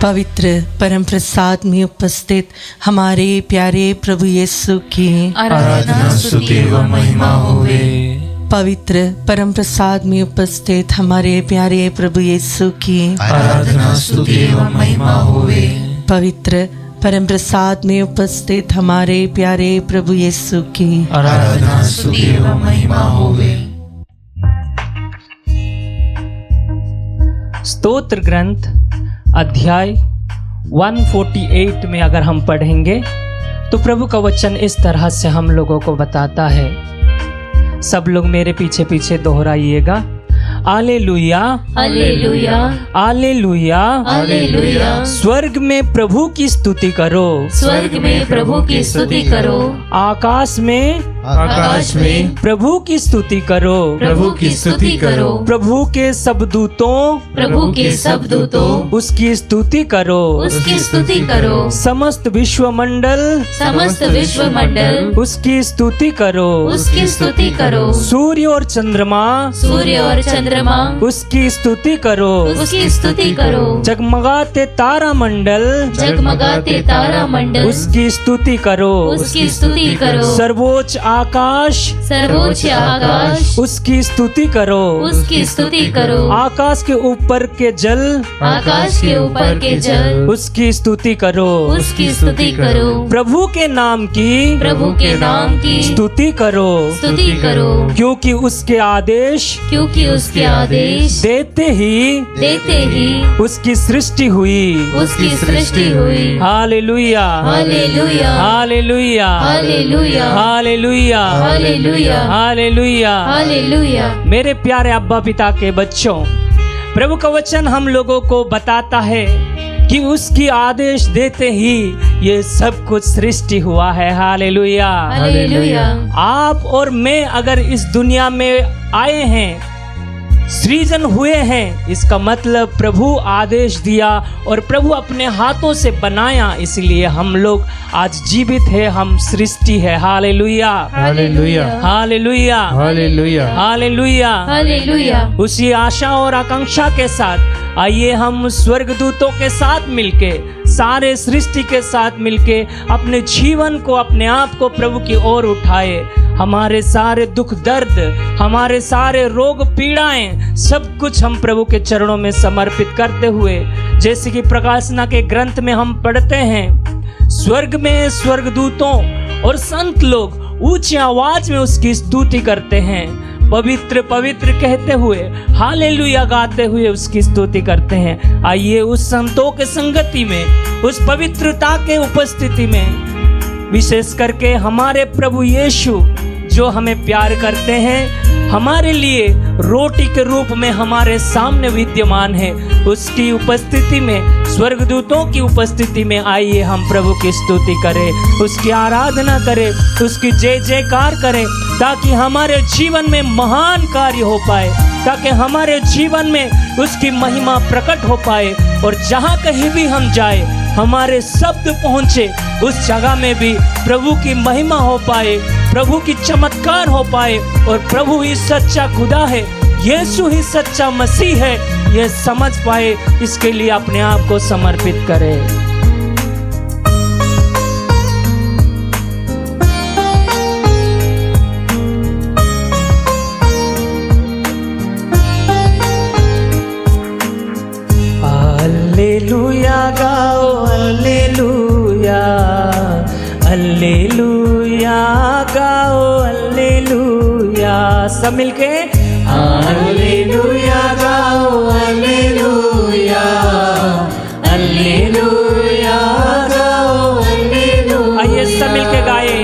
पवित्र परम प्रसाद में उपस्थित हमारे प्यारे प्रभु यीशु की आराधना स्तुति व महिमा होवे। पवित्र परम प्रसाद में उपस्थित हमारे प्यारे प्रभु यीशु की आराधना स्तुति व महिमा होवे। पवित्र परम प्रसाद में उपस्थित हमारे प्यारे प्रभु यीशु की आराधना स्तुति व महिमा होवे। स्तोत्र ग्रंथ अध्याय 148 में अगर हम पढ़ेंगे तो प्रभु का वचन इस तरह से हम लोगों को बताता है। सब लोग मेरे पीछे पीछे दोहराइएगा। Hallelujah hallelujah hallelujah hallelujah. स्वर्ग में प्रभु की स्तुति करो, स्वर्ग में प्रभु की स्तुति करो। आकाश में प्रभु की स्तुति करो, प्रभु की स्तुति करो। प्रभु के सब दूतों, प्रभु के सब दूतों उसकी स्तुति करो। उसकी स्तुति करो। समस्त विश्व मंडल, समस्त विश्व मंडल उसकी स्तुति करो। उसकी स्तुति करो। सूर्य और चंद्रमा, सूर्य और चंद्रमा उसकी स्तुति करो। उसकी स्तुति करो। जगमगाते तारा मंडल, जगमगाते तारा मंडल उसकी स्तुति करो। उसकी स्तुति करो। सर्वोच्च आकाश, सर्वोच्च आकाश उसकी स्तुति करो। उसकी स्तुति करो। आकाश के ऊपर के जल, आकाश के ऊपर के जल उसकी स्तुति करो। उसकी स्तुति करो। प्रभु के नाम की, प्रभु के नाम की स्तुति करो। स्तुति करो। क्योंकि उसके आदेश क्योंकि उसके आदेश देते ही उसकी सृष्टि हुई। उसकी सृष्टि हुई। Hallelujah hallelujah hallelujah hallelujah hallelujah hallelujah hallelujah. Hallelujah. मेरे प्यारे अब्बा पिता के बच्चों, प्रभु का वचन हम लोगों को बताता है कि उसकी आदेश देते ही ये सब कुछ सृष्टि हुआ है। Hallelujah hallelujah. आप और मैं अगर इस दुनिया में आए हैं, सृजन हुए हैं, इसका मतलब प्रभु आदेश दिया और प्रभु अपने हाथों से बनाया, इसलिए हम लोग आज जीवित है, हम सृष्टि है। Hallelujah hallelujah hallelujah hallelujah hallelujah. Hallelujah. उसी आशा और आकांक्षा के साथ आइए हम स्वर्गदूतों के साथ मिलके, सारे सृष्टि के साथ मिलके अपने जीवन को, अपने आप को प्रभु की ओर उठाए। हमारे सारे दुख दर्द, हमारे सारे रोग पीड़ाएं, सब कुछ हम प्रभु के चरणों में समर्पित करते हुए, जैसे कि प्रकाशना के ग्रंथ में हम पढ़ते हैं, स्वर्ग में स्वर्गदूतों और संत लोग ऊंची आवाज में उसकी स्तुति करते हैं, पवित्र पवित्र कहते हुए, हालेलुया गाते हुए उसकी स्तुति करते हैं। आइए उस संतों के संगति में, उस पवित्रता के उपस्थिति में, विशेष करके हमारे प्रभु यीशु जो हमें प्यार करते हैं, हमारे लिए रोटी के रूप में हमारे सामने विद्यमान है, उसकी उपस्थिति में, स्वर्गदूतों की उपस्थिति में आइए हम प्रभु की स्तुति करें, उसकी आराधना करें, उसकी जय जयकार करें, ताकि हमारे जीवन में महान कार्य हो पाए, ताकि हमारे जीवन में उसकी महिमा प्रकट हो पाए, और जहाँ कहीं भी हम जाए, हमारे शब्द पहुँचे उस जगह में भी प्रभु की महिमा हो पाए, प्रभु की चमत्कार हो पाए, और प्रभु ही सच्चा खुदा है, यीशु ही सच्चा मसीह है, ये समझ पाए। इसके लिए अपने आप को समर्पित करें। हालेलुया गाओ, हालेलुया हालेलुया गाओ, हालेलुया। सब मिलके हालेलुया गाओ, हालेलुया हालेलुया गाओ, हालेलुया। आइए सब मिलके गाए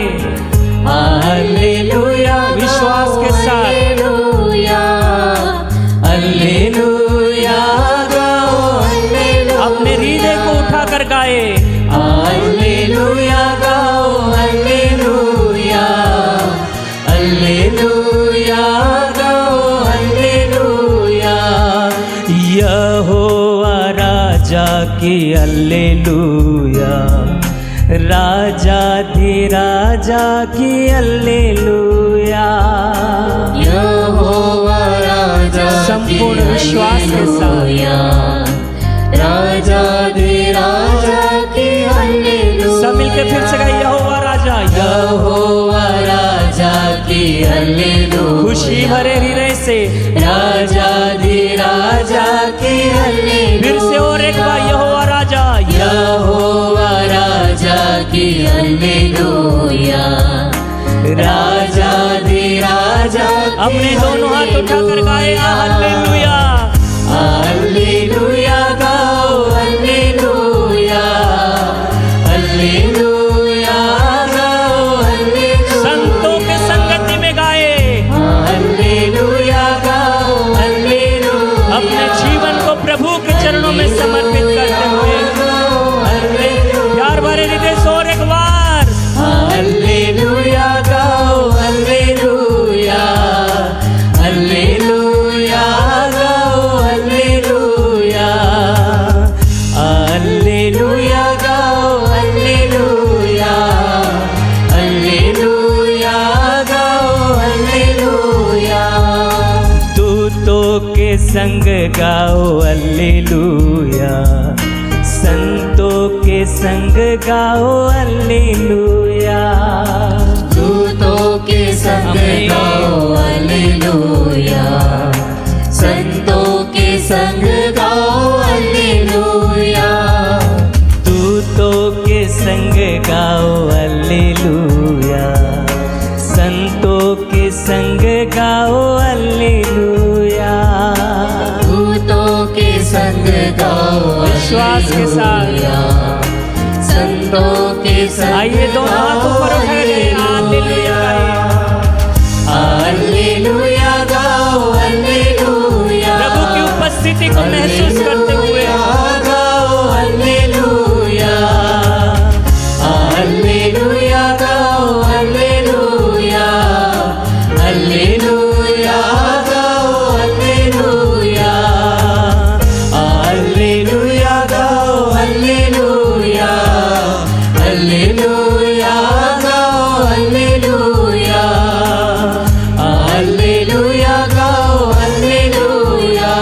हालेलुया विश्वास के साथ। हालेलुया हालेलुया गाओ, हालेलुया। अपने हृदय को उठा कर गाए हालेलुया गाओ, हालेलुया हालेलुया गाओ, हालेलुया। यहोवा राजा की हालेलुया, राजा धीराजा की हालेलुया। यहोवा राजा संपूर्ण विश्वास के साथ राजा धीरा हालेलुया। खुशी भरे हृदय से राजाधिराजा की हालेलुया। फिर से और एक बार यहोवा राजा, यहोवा राजा की हालेलुया। राजाधिराजा अपने दोनों हाथ उठाकर गाए हालेलुया। हालेलुया गाओ हालेलुया। हालेलुया गाओ हालेलुया। संतों के संगति में गाए हालेलुया गाओ हालेलुया। अपने जीवन को प्रभु के चरणों में समर्पित करते हुए प्यार भरे हृदय से और एक बार हालेलुया गाओ हालेलुया। हालेलुया गाओ हालेलुया। हालेलुया गाओ हालेलुया। हालेलुया गाओ हालेलुया। दूतों के संग गाओ हालेलुया। संतों के संग गाओ हालेलुया। दूतों के संग गाओ हालेलुया। संतों के संग गाओ हालेलुया। दूतों के संग गाओ हालेलुया। संतों के संग गाओ हालेलुया। दूतों के संग गाओ विश्वास के साथ संतों के संग आइए दोनों हाथ ऊपर उठाइए हालेलुया। हालेलुया गाओ हालेलुया। प्रभु की उपस्थिति को महसूस करते हुए गाओ हालेलुया। हालेलुया गाओ हालेलुया। हालेलुया गाओ हालेलुया। हालेलुया गाओ हालेलुया। हालेलुया गाओ हालेलुया। हालेलुया गाओ हालेलुया।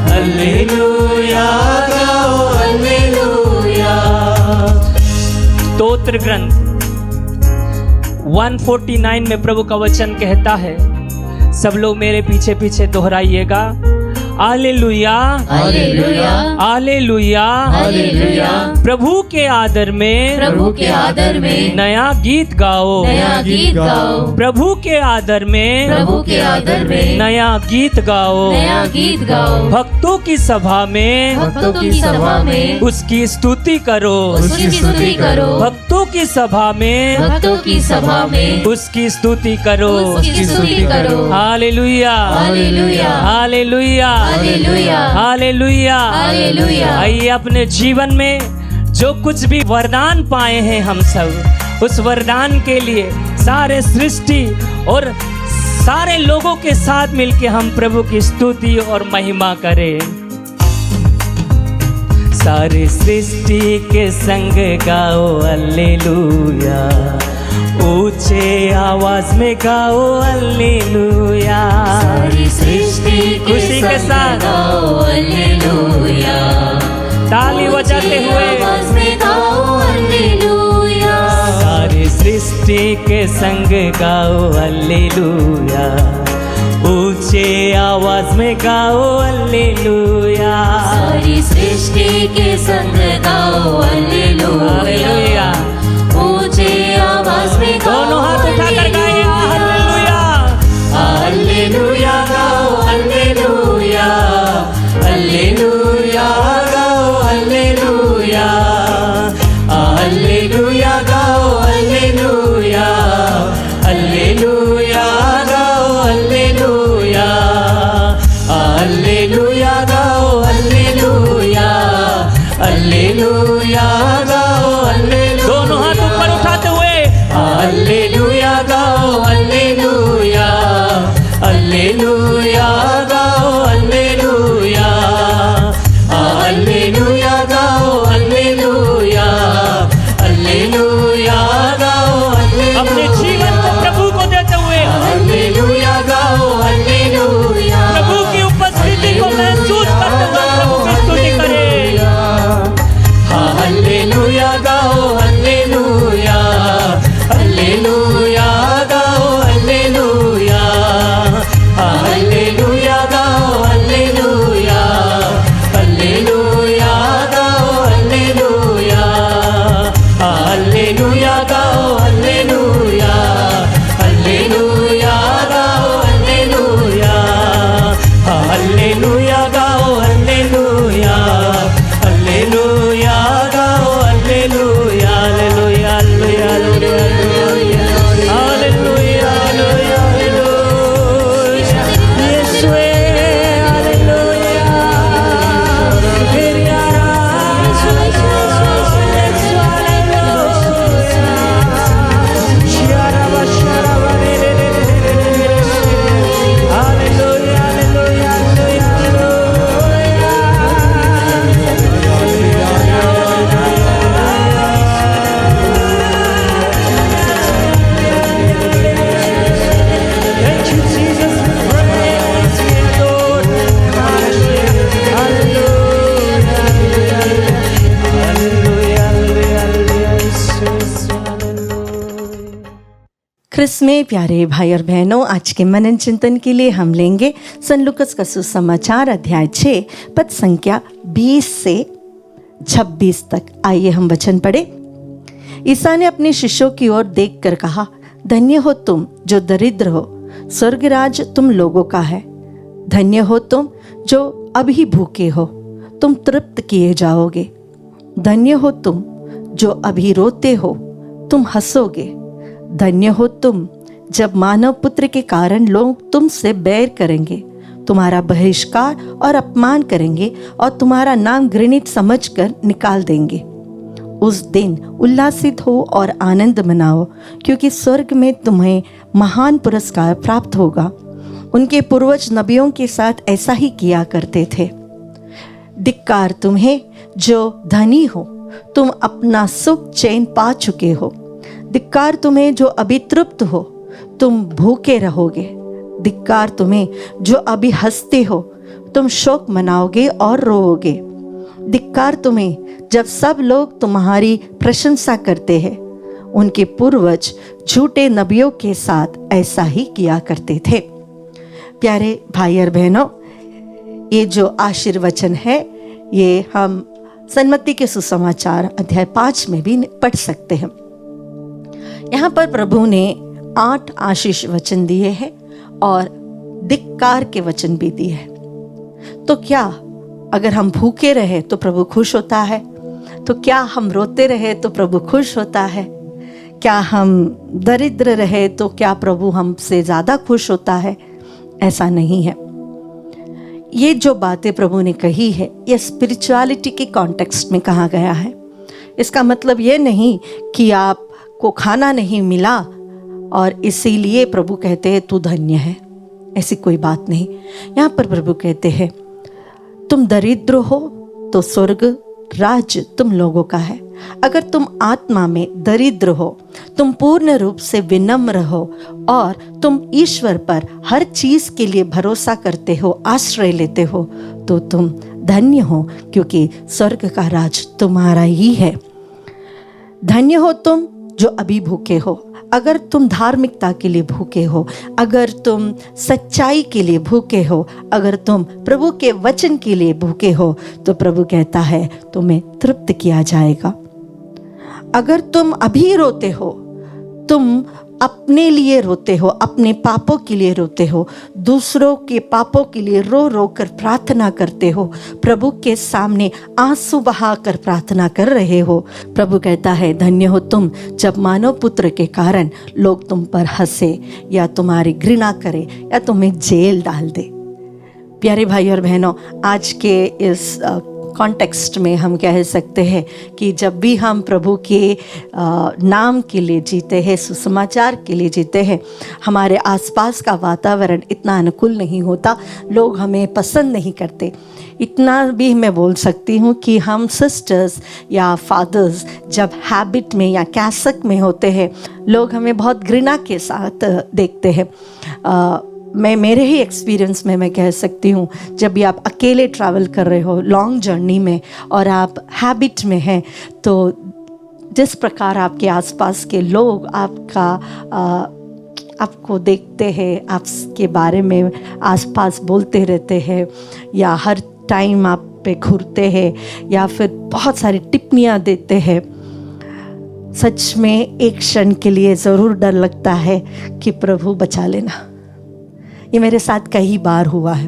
हालेलुया गाओ हालेलुया। स्तोत्र ग्रंथ 149 में प्रभु का वचन कहता है, सब लोग मेरे पीछे पीछे दोहराइएगा, हालेलुया हालेलुया। Hallelujah hallelujah. प्रभु के आदर में प्रभु के आदर में नया गीत गाओ। नया गीत गाओ। प्रभु के आदर में प्रभु के आदर में नया गीत गाओ। नया गीत गाओ। भक्तों की सभा में भक्तों की सभा में उसकी स्तुति करो। उसकी स्तुति करो। भक्तों की सभा में भक्तों की सभा में उसकी स्तुति करो। उसकी स्तुति करो। Hallelujah hallelujah. Hallelujah hallelujah. Hallelujah. Hallelujah. आइए अपने जीवन में जो कुछ भी वरदान पाए हैं हम सब, उस वरदान के लिए सारे सृष्टि और सारे लोगों के साथ मिलके हम प्रभु की स्तुति और महिमा करें। सारे सृष्टि के संग गाओ हालेलुया। ऊंचे आवाज में गाओ हालेलुया। सारी सृष्टि खुशी के साथ गाओ हालेलुया। ताली बजाते हुए आवाज में गाओ हालेलुया। सारी सृष्टि के संग गाओ हालेलुया। ऊंचे आवाज में गाओ हालेलुया। सारी सृष्टि के संग गाओ हालेलुया। हालेलुया। ऊंचे आवाज में गाओ दोनों हाथ उठाकर गाए हालेलुया। हालेलुया गाओ हालेलुया। हालेलुया गाओ हालेलुया। हालेलुया गाओ हालेलुया। हालेलुया गाओ हालेलुया। हालेलुया गाओ हालेलुया। हालेलुया गाओ हालेलुया। दोनों हाथ ऊपर उठाते हुए हालेलुया गाओ हालेलुया। हालेलुया गाओ हालेलुया। हालेलुया गाओ हालेलुया। हालेलुया क्रिस में प्यारे भाई और बहनों, आज के मनन चिंतन के लिए हम लेंगे सन लूकास का सुसमाचार अध्याय 6 पद संख्या 20 से 26 तक। आइए हम वचन पढ़े। ईसा ने अपने शिष्यों की ओर देखकर कहा, धन्य हो तुम जो दरिद्र हो, स्वर्ग राज तुम लोगों का है। धन्य हो तुम जो अभी भूखे हो, तुम तृप्त किए जाओगे। धन्य हो तुम जो अभी रोते हो, तुम हंसोगे। धन्य हो तुम जब मानव पुत्र के कारण लोग तुमसे बैर करेंगे, तुम्हारा बहिष्कार और अपमान करेंगे और तुम्हारा नाम घृणित समझकर निकाल देंगे। उस दिन उल्लासित हो और आनंद मनाओ, क्योंकि स्वर्ग में तुम्हें महान पुरस्कार प्राप्त होगा। उनके पूर्वज नबियों के साथ ऐसा ही किया करते थे। धिक्कार तुम्हें जो धनी हो, तुम अपना सुख चैन पा चुके हो। धिक्कार तुम्हें जो अभी तृप्त हो, तुम भूखे रहोगे। धिक्कार तुम्हें जो अभी हंसते हो, तुम शोक मनाओगे और रोओगे। धिक्कार तुम्हें जब सब लोग तुम्हारी प्रशंसा करते हैं। उनके पूर्वज झूठे नबियों के साथ ऐसा ही किया करते थे। प्यारे भाई और बहनों, ये जो आशीर्वचन है ये हम सन्मति के सुसमाचार अध्याय 5 में भी पढ़ सकते हैं। यहाँ पर प्रभु ने 8 आशीष वचन दिए हैं और धिक्कार के वचन भी दिए हैं। तो क्या अगर हम भूखे रहे तो प्रभु खुश होता है? तो क्या हम रोते रहे तो प्रभु खुश होता है? क्या हम दरिद्र रहे तो क्या प्रभु हमसे ज़्यादा खुश होता है? ऐसा नहीं है। ये जो बातें प्रभु ने कही है, ये स्पिरिचुअलिटी के कॉन्टेक्स्ट में कहा गया है। इसका मतलब ये नहीं कि आपको खाना नहीं मिला और इसीलिए प्रभु कहते हैं तू धन्य है, ऐसी कोई बात नहीं। यहाँ पर प्रभु कहते हैं तुम दरिद्र हो तो स्वर्ग राज्य तुम लोगों का है। अगर तुम आत्मा में दरिद्र हो, तुम पूर्ण रूप से विनम्र हो और तुम ईश्वर पर हर चीज के लिए भरोसा करते हो, आश्रय लेते हो, तो तुम धन्य हो, क्योंकि स्वर्ग का राज तुम्हारा ही है। धन्य हो तुम जो अभी भूखे हो। अगर तुम धार्मिकता के लिए भूखे हो, अगर तुम सच्चाई के लिए भूखे हो, अगर तुम प्रभु के वचन के लिए भूखे हो, तो प्रभु कहता है तुम्हें तृप्त किया जाएगा। अगर तुम अभी रोते हो, तुम अपने लिए रोते हो, अपने पापों के लिए रोते हो, दूसरों के पापों के लिए रो रो कर प्रार्थना करते हो, प्रभु के सामने आंसू बहा कर प्रार्थना कर रहे हो, प्रभु कहता है धन्य हो तुम जब मानव पुत्र के कारण लोग तुम पर हंसे या तुम्हारी घृणा करे या तुम्हें जेल डाल दे। प्यारे भाई और बहनों, आज के इस कॉन्टेक्स्ट में हम कह सकते हैं कि जब भी हम प्रभु के नाम के लिए जीते हैं, सुसमाचार के लिए जीते हैं, हमारे आसपास का वातावरण इतना अनुकूल नहीं होता, लोग हमें पसंद नहीं करते। इतना भी मैं बोल सकती हूँ कि हम सिस्टर्स या फादर्स जब हैबिट में या कैसक में होते हैं, लोग हमें बहुत घृणा के साथ देखते हैं। मैं मेरे ही एक्सपीरियंस में मैं कह सकती हूँ, जब भी आप अकेले ट्रैवल कर रहे हो लॉन्ग जर्नी में और आप हैबिट में हैं, तो जिस प्रकार आपके आसपास के लोग आपको देखते हैं, आपके बारे में आसपास बोलते रहते हैं या हर टाइम आप पे घूरते हैं या फिर बहुत सारी टिप्पणियाँ देते हैं, सच में एक क्षण के लिए ज़रूर डर लगता है कि प्रभु बचा लेना। ये मेरे साथ कई बार हुआ है।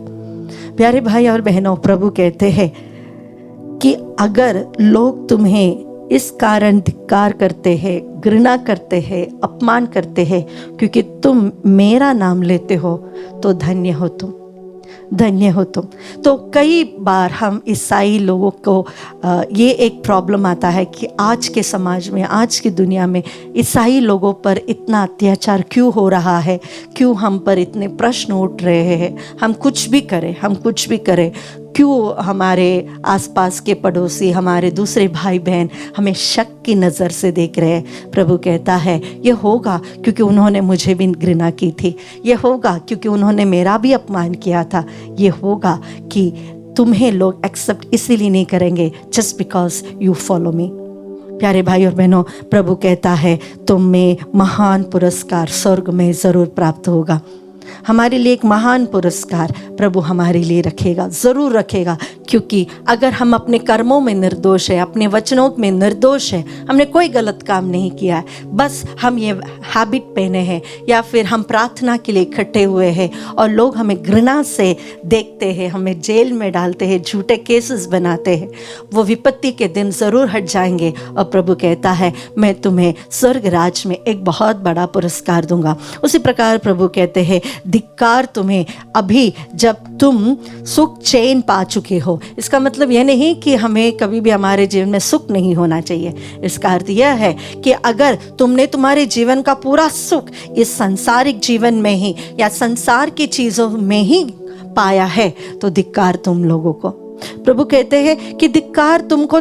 प्यारे भाई और बहनों, प्रभु कहते हैं कि अगर लोग तुम्हें इस कारण धिक्कार करते हैं, घृणा करते हैं, अपमान करते हैं, क्योंकि तुम मेरा नाम लेते हो, तो धन्य हो तुम, धन्य हो तुम। तो कई बार हम ईसाई लोगों को ये एक प्रॉब्लम आता है कि आज के समाज में, आज की दुनिया में ईसाई लोगों पर इतना अत्याचार क्यों हो रहा है, क्यों हम पर इतने प्रश्न उठ रहे हैं, हम कुछ भी करें, क्यों हमारे आसपास के पड़ोसी, हमारे दूसरे भाई बहन हमें शक की नज़र से देख रहे हैं। प्रभु कहता है ये होगा क्योंकि उन्होंने मुझे भी घृणा की थी, ये होगा क्योंकि उन्होंने मेरा भी अपमान किया था, ये होगा कि तुम्हें लोग एक्सेप्ट इसीलिए नहीं करेंगे just because you follow me. प्यारे भाई और बहनों, प्रभु कहता है तुम्हें महान पुरस्कार स्वर्ग में ज़रूर प्राप्त होगा। हमारे लिए एक महान पुरस्कार प्रभु हमारे लिए रखेगा, ज़रूर रखेगा, क्योंकि अगर हम अपने कर्मों में निर्दोष है, अपने वचनों में निर्दोष है, हमने कोई गलत काम नहीं किया है, बस हम ये हैबिट पहने हैं या फिर हम प्रार्थना के लिए इकट्ठे हुए हैं और लोग हमें घृणा से देखते हैं, हमें जेल में डालते हैं, झूठे केसेस बनाते हैं, वो विपत्ति के दिन ज़रूर हट जाएंगे और प्रभु कहता है मैं तुम्हें स्वर्ग राज में एक बहुत बड़ा पुरस्कार दूंगा। उसी प्रकार प्रभु कहते हैं धिक्कार तुम्हें अभी जब तुम सुख चैन पा चुके हो। इसका मतलब यह नहीं कि हमें कभी भी हमारे जीवन में सुख नहीं होना चाहिए। इसका अर्थ यह है कि अगर तुमने तुम्हारे जीवन का पूरा सुख इस सांसारिक जीवन में ही या संसार की चीज़ों में ही पाया है तो धिक्कार तुम लोगों को। प्रभु कहते हैं कि धिक्कार तुमको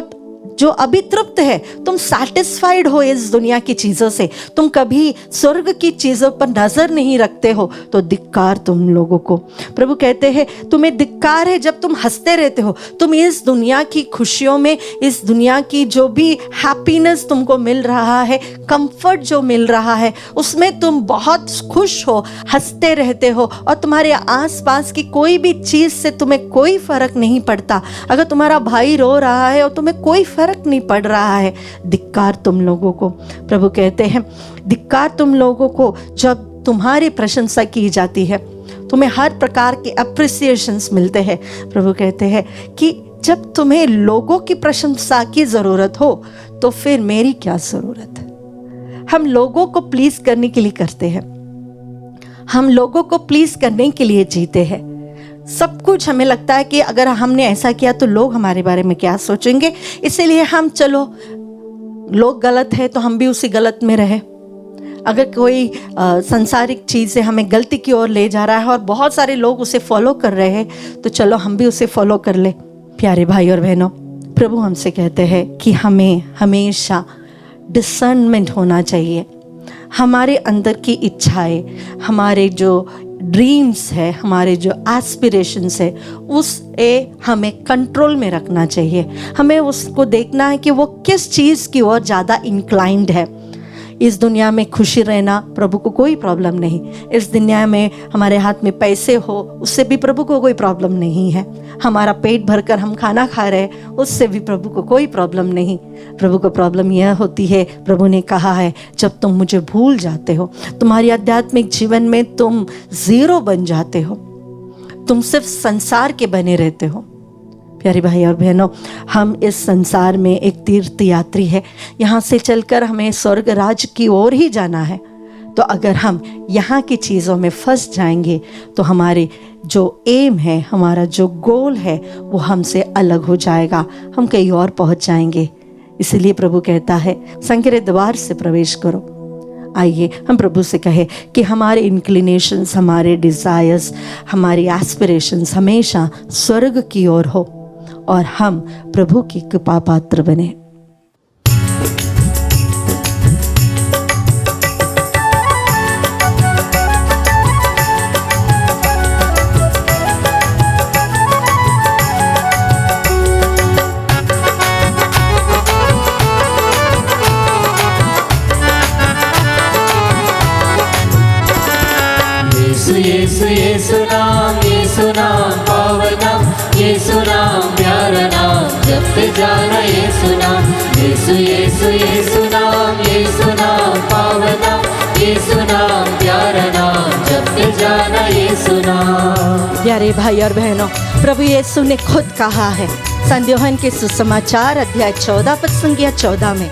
जो अभी तृप्त है, तुम सैटिस्फाइड हो इस दुनिया की चीज़ों से, तुम कभी स्वर्ग की चीज़ों पर नज़र नहीं रखते हो, तो धिक्कार तुम लोगों को। प्रभु कहते हैं तुम्हें धिक्कार है जब तुम हंसते रहते हो, तुम इस दुनिया की खुशियों में, इस दुनिया की जो भी हैप्पीनेस तुमको मिल रहा है, कंफर्ट जो मिल रहा है, उसमें तुम बहुत खुश हो, हंसते रहते हो और तुम्हारे आसपास की कोई भी चीज़ से तुम्हें कोई फर्क नहीं पड़ता। अगर तुम्हारा भाई रो रहा है और तुम्हें कोई फर्क नहीं पड़ रहा है, धिक्कार तुम लोगों को। प्रभु कहते हैं धिक्कार तुम लोगों को जब तुम्हारी प्रशंसा की जाती है, तुम्हें हर प्रकार के अप्रिसिएशंस मिलते हैं। प्रभु कहते हैं कि जब तुम्हें लोगों की प्रशंसा की ज़रूरत हो तो फिर मेरी क्या ज़रूरत है। हम लोगों को प्लीज़ करने के लिए करते हैं, हम लोगों को प्लीज़ करने के लिए जीते हैं। सब कुछ हमें लगता है कि अगर हमने ऐसा किया तो लोग हमारे बारे में क्या सोचेंगे, इसीलिए हम चलो लोग गलत है तो हम भी उसी गलत में रहे। अगर कोई सांसारिक चीज़ से हमें गलती की ओर ले जा रहा है और बहुत सारे लोग उसे फॉलो कर रहे हैं तो चलो हम भी उसे फॉलो कर ले। प्यारे भाई और बहनों, प्रभु हमसे कहते हैं कि हमें हमेशा डिसर्नमेंट होना चाहिए। हमारे अंदर की इच्छाएं, हमारे जो ड्रीम्स है, हमारे जो एस्पिरेशंस है, उसे हमें कंट्रोल में रखना चाहिए। हमें उसको देखना है कि वो किस चीज़ की ओर ज़्यादा इंक्लाइंड है। इस दुनिया में खुशी रहना प्रभु को कोई प्रॉब्लम नहीं, इस दुनिया में हमारे हाथ में पैसे हो उससे भी प्रभु को कोई प्रॉब्लम नहीं है, हमारा पेट भरकर हम खाना खा रहे हैं उससे भी प्रभु को कोई प्रॉब्लम नहीं। प्रभु को प्रॉब्लम यह होती है, प्रभु ने कहा है जब तुम मुझे भूल जाते हो, तुम्हारी आध्यात्मिक जीवन में तुम ज़ीरो बन जाते हो, तुम सिर्फ संसार के बने रहते हो। प्यारे भाई और बहनों, हम इस संसार में एक तीर्थ यात्री है, यहाँ से चलकर हमें स्वर्ग राज्य की ओर ही जाना है। तो अगर हम यहाँ की चीज़ों में फंस जाएंगे तो हमारे जो एम है, हमारा जो गोल है वो हमसे अलग हो जाएगा, हम कहीं और पहुँच जाएंगे। इसीलिए प्रभु कहता है संकेत द्वार से प्रवेश करो। आइए हम प्रभु से कहे कि हमारे इंक्लिनेशंस, हमारे डिज़ायर्स, हमारी एस्पिरेशंस हमेशा स्वर्ग की ओर हो और हम प्रभु की कृपा पात्र बने। यीशु नाम पावन नाम, यीशु नाम प्यारा नाम, जपते जाना यीशु नाम। यीशु नाम पावन नाम, यीशु नाम प्यारा नाम, जपते जाना यीशु नाम। प्यारे भाई और बहनों, प्रभु यीशु ने खुद कहा है संत यूहन्ना के सुसमाचार अध्याय 14 पद संख्या 14 में,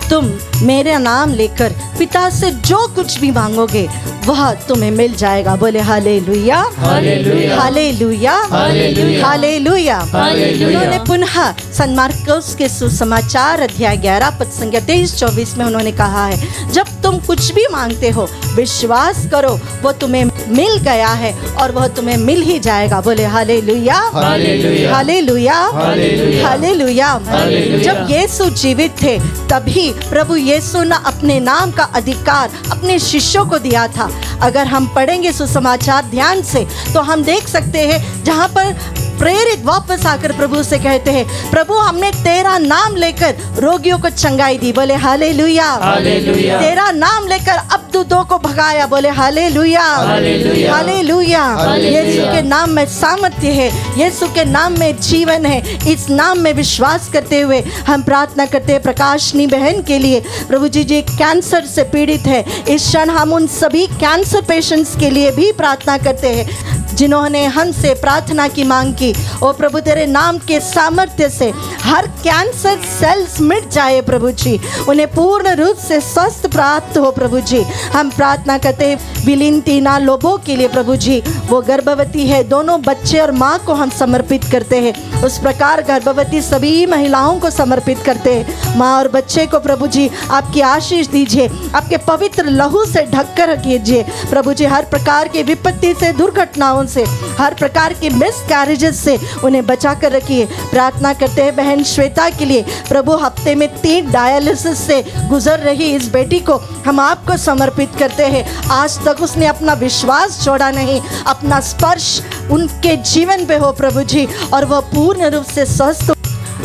तुम मेरा नाम लेकर पिता से जो कुछ भी मांगोगे वह तुम्हें मिल जाएगा। बोले hallelujah, hallelujah, hallelujah, hallelujah, hallelujah. Hallelujah. उन्होंने पुनः संत मार्कुस के सुसमाचार अध्याय 11 पद संख्या 23-24 में उन्होंने कहा है, जब तुम कुछ भी मांगते हो विश्वास करो वो तुम्हें मिल गया है और वह तुम्हें मिल ही जाएगा। बोले hallelujah, hallelujah, hallelujah, hallelujah, hallelujah. Hallelujah. जब यीशु जीवित थे तभी प्रभु यीशु ने अपने नाम का अधिकार अपने शिष्यों को दिया था। अगर हम पढ़ेंगे सुसमाचार ध्यान से तो हम देख सकते हैं जहाँ पर प्रेरित वापस आकर प्रभु से कहते हैं, प्रभु हमने तेरा नाम लेकर रोगियों को चंगाई दी। बोले हालेलुया। हालेलुया। तेरा नाम लेकर अब्दुतों को भगाया। बोले हालेलुया। हालेलुया। हालेलुया। हालेलुया। यीशु के नाम में सामर्थ्य है, यीशु के नाम में जीवन है। इस नाम में विश्वास करते हुए हम प्रार्थना करते हैं प्रकाशनी बहन के लिए। प्रभु जी जी कैंसर से पीड़ित है, इस क्षण हम उन सभी कैंसर पेशेंट्स के लिए भी प्रार्थना करते हैं जिन्होंने हमसे प्रार्थना की मांग की। ओ प्रभु तेरे नाम के सामर्थ्य से हर कैंसर सेल्स मिट जाए प्रभु जी, उन्हें पूर्ण रूप से स्वस्थ प्राप्त हो प्रभु जी। हम प्रार्थना करते हैं विलिंटीना लोबो के लिए प्रभु जी, वो गर्भवती है, दोनों बच्चे और माँ को हम समर्पित करते हैं। उस प्रकार गर्भवती सभी महिलाओं को समर्पित करते हैं। माँ और बच्चे को प्रभु जी आपकी आशीष दीजिए, आपके पवित्र लहू से ढक कर रखिए प्रभु जी। हर प्रकार की विपत्ति से, दुर्घटनाओं से, हर प्रकार की मिसकैरेजेस से उन्हें बचा कर रखिए। प्रार्थना करते हैं बहन श्वेता के लिए प्रभु, हफ्ते में 3 डायलिसिस से गुजर रही इस बेटी को हम आपको समर्पित करते हैं। आज तक उसने अपना विश्वास छोड़ा नहीं, अपना स्पर्श उनके जीवन पे हो प्रभु जी, और वह पूर्ण रूप से स्वस्थ।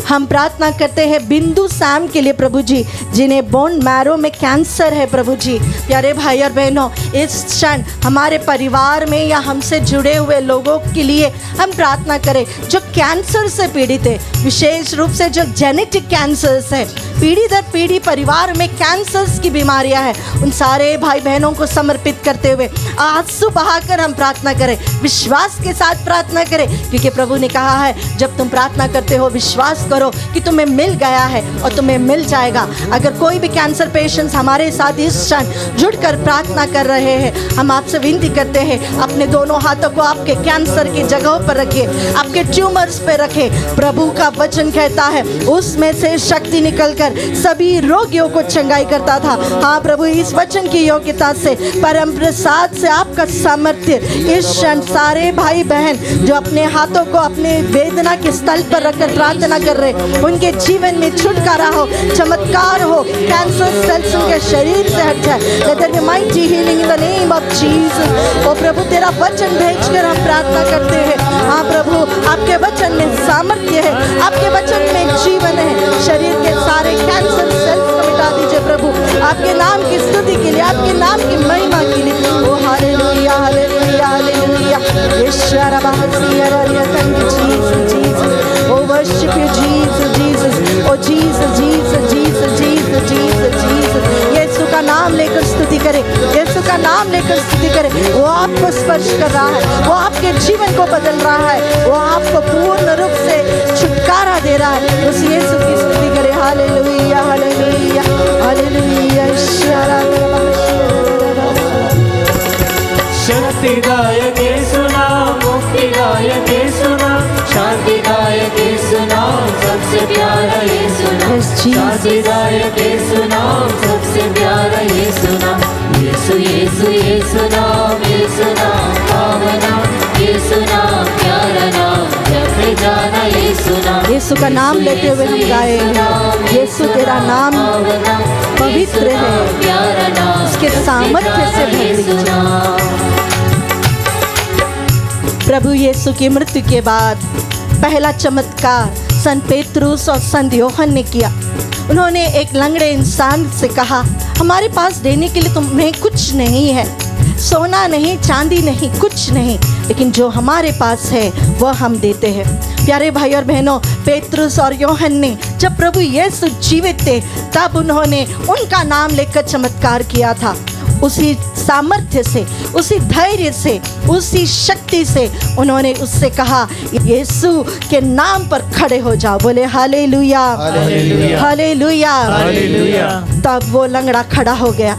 हम प्रार्थना करते हैं बिंदु सैम के लिए प्रभु जी, जिन्हें बोन मैरो में कैंसर है प्रभु जी। प्यारे भाई और बहनों, इस क्षण हमारे परिवार में या हमसे जुड़े हुए लोगों के लिए हम प्रार्थना करें जो कैंसर से पीड़ित है, विशेष रूप से जो जेनेटिक कैंसर्स है, पीढ़ी दर पीढ़ी परिवार में कैंसर्स की बीमारियां हैं, उन सारे भाई बहनों को समर्पित करते हुए आंसू बहाकर हम प्रार्थना करें, विश्वास के साथ प्रार्थना करें, क्योंकि प्रभु ने कहा है जब तुम प्रार्थना करते हो विश्वास करो कि तुम्हें मिल गया है और तुम्हें मिल जाएगा। अगर कोई भी कैंसर पेशेंट्स हमारे साथ इस क्षण जुड़कर प्रार्थना कर रहे हैं, हम आपसे विनती करते हैं अपने दोनों हाथों को आपके कैंसर की जगहों पर रखिए, आपके ट्यूमर्स पे रखें। प्रभु का वचन कहता है उसमें से शक्ति निकलकर सभी रोगियों को चंगाई करता था। हाँ प्रभु, इस वचन की योग्यता से, परम प्रसाद से आपका सामर्थ्य इस क्षण सारे भाई बहन जो अपने हाथों को अपने वेदना के स्थल पर रखकर प्रार्थना कर रहे, उनके जीवन में छुटकारा हो, चमत्कार हो, कैंसर सेल्स उनके शरीर से हट जाए। Let there be mighty healing in the name of Jesus। ओ प्रभु तेरा वचन भेजकर हम प्रार्थना करते हैं। हाँ प्रभु, आपके वचन में सामर्थ्य है, आपके वचन में जीवन है। शरीर के सारे कैंसर सेल्स को मिटा दीजिए प्रभु, आपके नाम की स्तुति के लिए, आपके नाम की महिमा के लिए। ओ हालेलुया हालेलुया हालेलुया। ईश्वर बहसिया वरिया थैंक यू जीसस जीसस। ओ वर्शिप यू जीसस जीसस। ओ Jesus Jesus Jesus Jesus Jesus Jesus. यीशु का नाम लेकर स्तुति करें, यीशु का नाम लेकर स्तुति करें। वो आपको स्पर्श कर रहा है, वो आपके जीवन को बदल रहा है, वो आपको पूर्ण रूप से छुटकारा दे रहा है। उस यीशु की स्तुति करें। Hallelujah hallelujah hallelujah. शक्तिदायक यीशु नाम, मुक्तिदायक यीशु नाम, शांतिदायक यीशु नाम, सबसे प्यारा यीशु नाम। शांतिदायक यीशु नाम, सबसे प्यारा यीशु नाम। यीशु यीशु यीशु नाम, यीशु नाम पावन नाम, यीशु नाम प्यारा नाम, जपे जाना यीशु नाम। यीशु का नाम लेते हुए हम गाएंगे, यीशु तेरा नाम पवित्र है, उसके सामर्थ्य से भर दीजिए। प्रभु यीशु की मृत्यु के बाद पहला चमत्कार संत पेतरुस और संत यूहन्ना ने किया। उन्होंने एक लंगड़े इंसान से कहा, हमारे पास देने के लिए तुम्हें कुछ नहीं है, सोना नहीं, चांदी नहीं, कुछ नहीं, लेकिन जो हमारे पास है वह हम देते हैं। प्यारे भाई और बहनों, पेतरुस और यूहन्ना ने जब प्रभु यीशु जीवित थे तब उन्होंने उनका नाम लेकर चमत्कार किया था। उसी सामर्थ्य से, उसी धैर्य से, उसी शक्ति से उन्होंने उससे कहा यीशु के नाम पर खड़े हो जाओ। बोले हालेलुया हालेलुया हालेलुया। तब वो लंगड़ा खड़ा हो गया।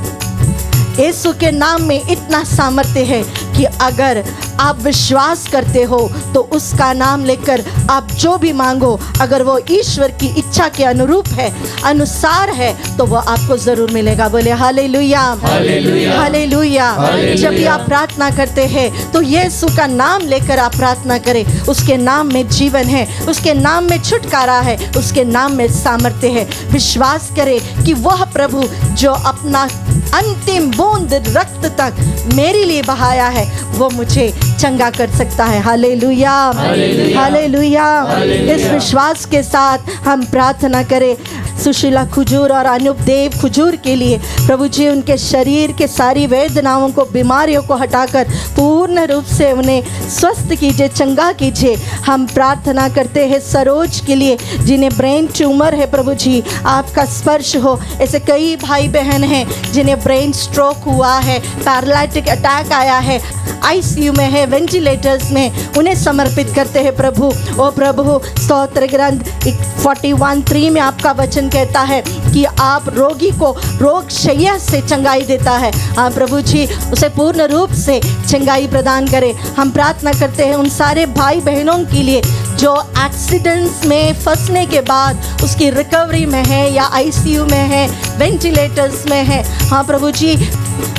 यीशु के नाम में इतना सामर्थ्य है कि अगर आप विश्वास करते हो तो उसका नाम लेकर आप जो भी मांगो, अगर वो ईश्वर की इच्छा के अनुरूप है, अनुसार है, तो वो आपको जरूर मिलेगा। बोले हालेलुया हालेलुया हालेलुया। जब भी आप प्रार्थना करते हैं तो यीशु का नाम लेकर आप प्रार्थना करें। उसके नाम में जीवन है, उसके नाम में छुटकारा है, उसके नाम में सामर्थ्य है। विश्वास करें कि वह प्रभु जो अपना अंतिम बूंद रक्त तक मेरे लिए बहाया है, वो मुझे चंगा कर सकता है। Hallelujah, hallelujah. इस विश्वास के साथ हम प्रार्थना करें सुशीला खुजूर और अनूप देव खुजूर के लिए। प्रभु जी उनके शरीर के सारी वेदनाओं को, बीमारियों को हटाकर पूर्ण रूप से उन्हें स्वस्थ कीजिए, चंगा कीजिए। हम प्रार्थना करते हैं सरोज के लिए जिन्हें ब्रेन ट्यूमर है। प्रभु जी आपका स्पर्श हो। ऐसे कई भाई बहन हैं जिन्हें ब्रेन स्ट्रोक हुआ है, पैरालिटिक अटैक आया है, आईसीयू में है, वेंटिलेटर्स में, उन्हें समर्पित करते हैं प्रभु। ओ प्रभु, स्तोत्र ग्रंथ 41:3 में आपका वचन कहता है कि आप रोगी को रोग शैया से चंगाई देता है। हाँ प्रभु जी, उसे पूर्ण रूप से चंगाई प्रदान करें। हम प्रार्थना करते हैं उन सारे भाई बहनों के लिए जो एक्सीडेंट्स में फंसने के बाद उसकी रिकवरी में है या आईसीयू में है, वेंटिलेटर्स में है। हाँ प्रभु जी,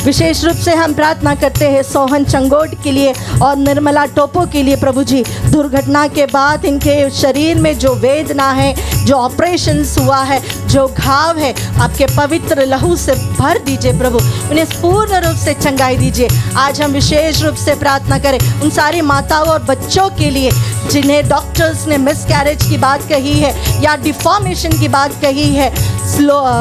विशेष रूप से हम प्रार्थना करते हैं सोहन चंगोट के लिए और निर्मला टोपो के लिए। प्रभु जी दुर्घटना के बाद इनके शरीर में जो वेदना है, जो ऑपरेशंस हुआ है, जो घाव है, आपके पवित्र लहू से भर दीजिए प्रभु, उन्हें पूर्ण रूप से चंगाई दीजिए। आज हम विशेष रूप से प्रार्थना करें उन सारी माताओं और बच्चों के लिए जिन्हें डॉक्टर्स ने मिसकैरेज की बात कही है या डिफॉर्मेशन की बात कही है,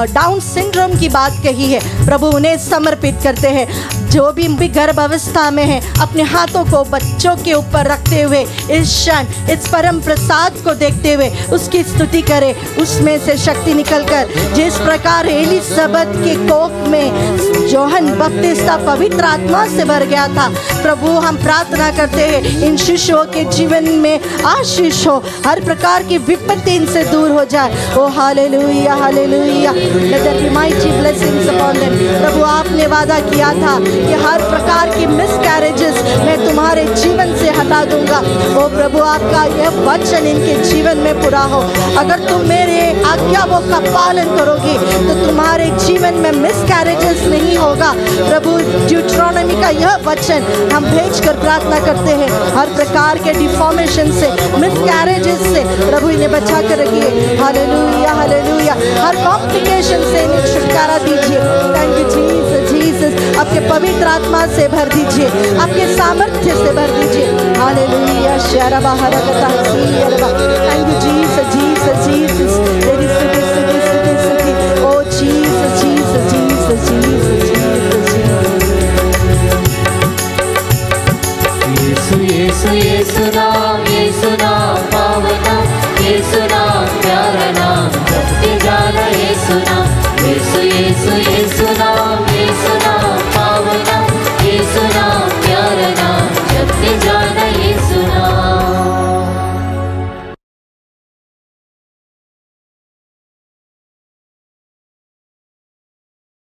डाउन सिंड्रोम की बात कही है। प्रभु उन्हें समर्पित करते हैं। जो भी गर्भ अवस्था में है, अपने हाथों को बच्चों के ऊपर रखते हुए इस क्षण इस परम प्रसाद को देखते हुए उसकी स्तुति करें। उसमें से शक्ति निकलकर जिस प्रकार एलिसबत के कोख में जोहन बपतिस्मा पवित्र आत्मा से भर गया था, प्रभु हम प्रार्थना करते हैं इन शिशुओं के जीवन में आशीष हो, हर प्रकार की विपत्ति इनसे दूर हो जाए। ओ hallelujah, hallelujah. Let there be mighty blessings upon them. प्रभु आपने वादा किया था कि हर प्रकार की मिसकैरेजेस मैं तुम्हारे जीवन से हटा दूंगा। ओ प्रभु आपका यह वचन इनके जीवन में पूरा हो। अगर तुम मेरे आज्ञाओं का पालन करोगे तो तुम्हारे जीवन में मिसकैरेजेस नहीं होगा। प्रभु ड्यूटरोनॉमी का यह वचन हम भेज कर प्रार्थना करते हैं, हर प्रकार के डिफॉर्मेशन से, मिसकैरेजेस से प्रभु इन्हें बचा कर रखिए। Hallelujah, hallelujah. हर कॉम्प्लिकेशन से इन्हें छुटकारा दीजिए। Thank you Jesus, Jesus. आपके पवित्र आत्मा से भर दीजिए, आपके सामर्थ्य से भर दीजिए। हालेलुया। शरबा हरकता हसीरबा। Thank you Jesus, Jesus, Jesus. तेरी स्तुति, स्तुति, स्तुति, स्तुति। ओ Jesus, Jesus, Jesus, Jesus, Jesus. यीशु यीशु यीशु नाम पावन नाम, यीशु नाम प्यारा नाम, सबके जाना यीशु नाम, यीशु यीशु यीशु नाम